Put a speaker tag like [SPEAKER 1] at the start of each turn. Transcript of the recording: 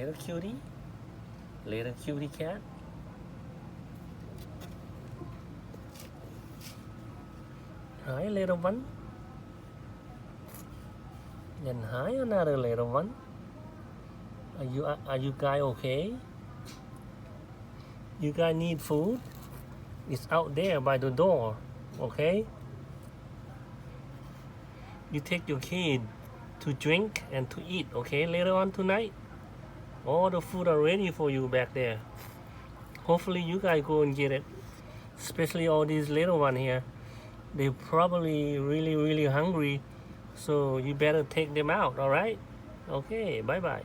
[SPEAKER 1] Little cutie. Little cutie cat. Hi, little one. And hi, another little one. Are you guys okay? You guys need food? It's out there by the door. Okay? You take your kid to drink and to eat. Okay? Later on tonight, all the food are ready for you back there. Hopefully, you guys go and get it. Especially all these little ones here. They're probably really hungry, so you better take them out. All right? Okay, bye bye.